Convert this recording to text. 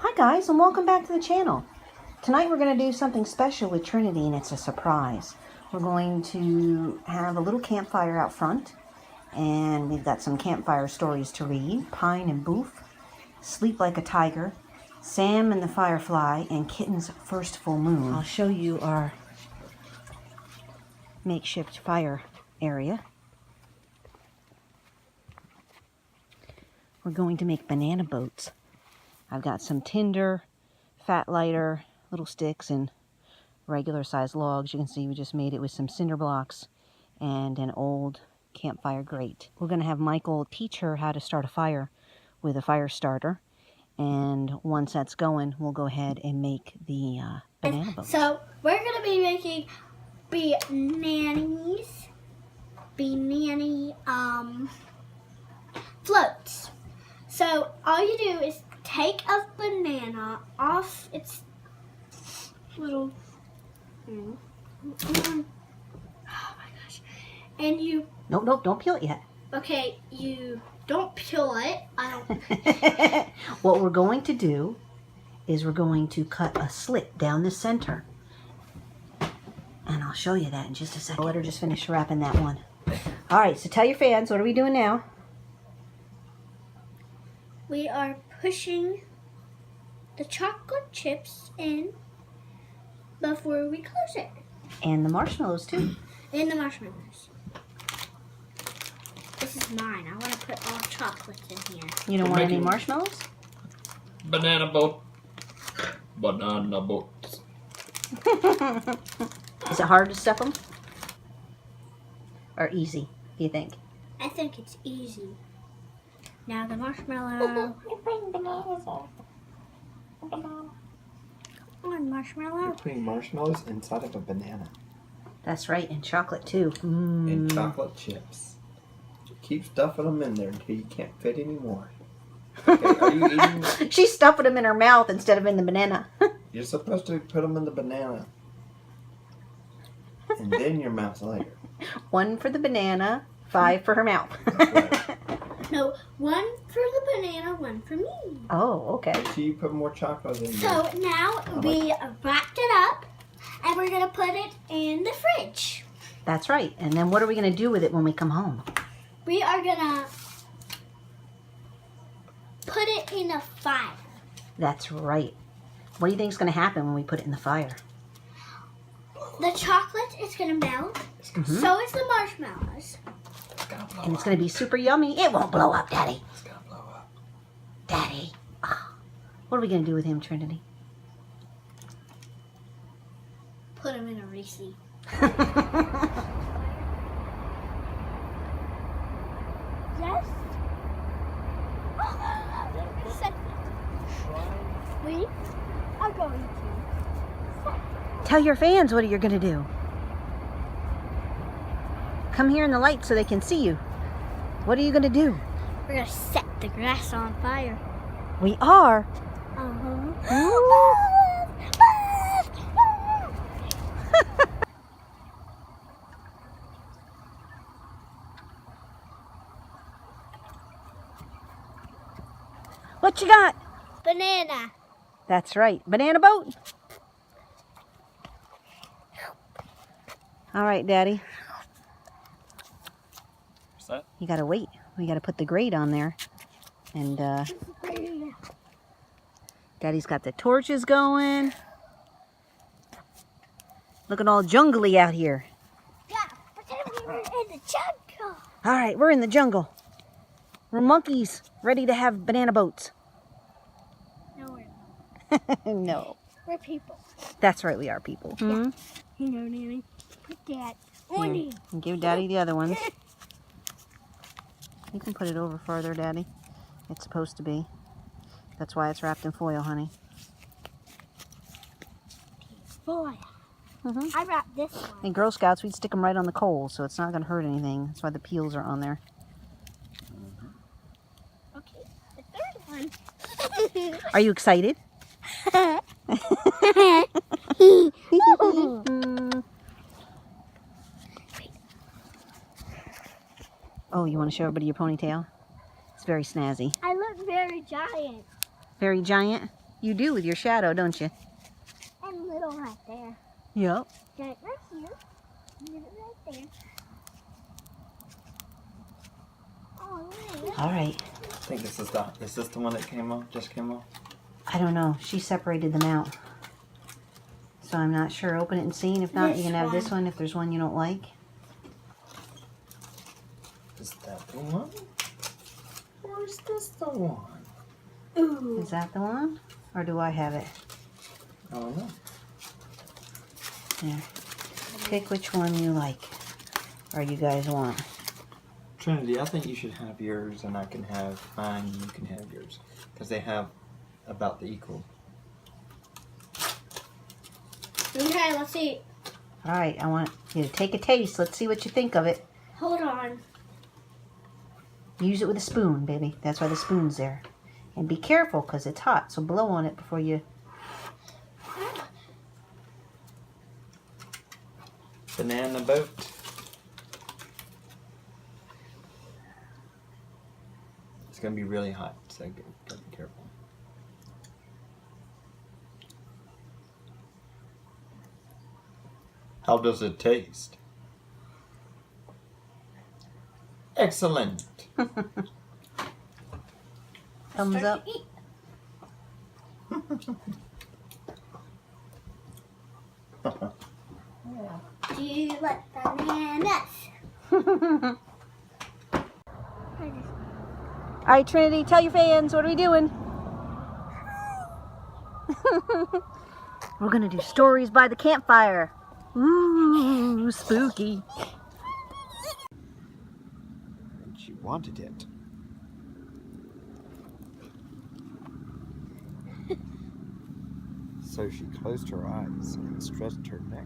Hi guys, and welcome back to the channel. Tonight we're going to do something special with Trinity, and it's a surprise. We're going to have a little campfire out front, and we've got some campfire stories to read. Pine and Boof, Sleep Like a Tiger, Sam and the Firefly, and Kitten's First Full Moon. I'll show you our makeshift fire area. We're going to make banana boats. I've got some tinder, fat lighter, little sticks, and regular size logs. You can see we just made it with some cinder blocks and an old campfire grate. We're going to have Michael teach her how to start a fire with a fire starter. And once that's going, we'll go ahead and make the banana boat. So we're going to be making banana floats. So all you do is take a banana off its little, oh my gosh, and you... Nope, don't peel it yet. Okay, you don't peel it. I don't... What we're going to do is we're going to cut a slit down the center. And I'll show you that in just a second. I'll let her just finish wrapping that one. All right, so tell your fans, what are we doing now? We are pushing the chocolate chips in before we close it. And the marshmallows too. And the marshmallows. This is mine. I want to put all chocolates in here. You don't want any marshmallows? Banana boat. Banana boats. Is it hard to stuff them? Or easy, do you think? I think it's easy. Now the marshmallow. You're putting bananas in. Banana. One marshmallow. You're putting marshmallows inside of a banana. That's right, and chocolate too. And chocolate chips. Keep stuffing them in there until you can't fit anymore. Okay, are you eating? She's stuffing them in her mouth instead of in the banana. You're supposed to put them in the banana. And then your mouth later. 1 for the banana, 5 for her mouth. No, 1 for the banana, 1 for me. Oh, okay. So you put more chocolate in there. So now we wrapped it up and we're going to put it in the fridge. That's right. And then what are we going to do with it when we come home? We are going to put it in a fire. That's right. What do you think is going to happen when we put it in the fire? The chocolate is going to melt. Mm-hmm. So is the marshmallows. And it's going to be super yummy. It won't blow up, Daddy. It's gonna blow up. Daddy. Oh. What are we going to do with him, Trinity? Put them in a Reese. Yes. We are going to. Tell your fans what you're going to do. Come here in the light so they can see you. What are you going to do? We're going to set the grass on fire. We are. What you got? Banana. That's right. Banana boat. All right, Daddy. What's that? You gotta wait. We gotta put the grate on there. And Daddy's got the torches going. Looking all jungly out here. Yeah, pretend we were in the jungle. All right, we're in the jungle. We're monkeys ready to have banana boats. No, we're not. No. We're people. That's right, we are people. Yeah. You know, Nanny. Put that on Here, and give Daddy the other ones. You can put it over farther, Daddy. It's supposed to be. That's why it's wrapped in foil, honey. Boy. I wrapped this one. In Girl Scouts, we'd stick them right on the coals, so it's not going to hurt anything. That's why the peels are on there. Okay, the third one. Are you excited? Oh, you want to show everybody your ponytail? It's very snazzy. I look very giant. Very giant? You do with your shadow, don't you? And little right there. Yep. Get it right here. Get it right there. Oh, yeah. All right. I think this is the one that came off, just came off? I don't know. She separated them out. So I'm not sure. Open it and see. And if not, you can have this one if there's one you don't like. Is that the one? Or is this the one? Ooh. Is that the one? Or do I have it? I don't know. There. Pick which one you like. Or you guys want. Trinity, I think you should have yours and I can have mine and you can have yours. Because they have about the equal. Okay, let's see. All right. I want you to take a taste. Let's see what you think of it. Hold on. Use it with a spoon, baby. That's why the spoon's there. And be careful because it's hot. So blow on it before you... Banana boat. It's going to be really hot, so gotta be careful. How does it taste? Excellent. Thumbs Start up. to eat. Do you like bananas? All right, Trinity, tell your fans, what are we doing? We're going to do stories by the campfire. Ooh, spooky. And she wanted it. So she closed her eyes and stretched her neck.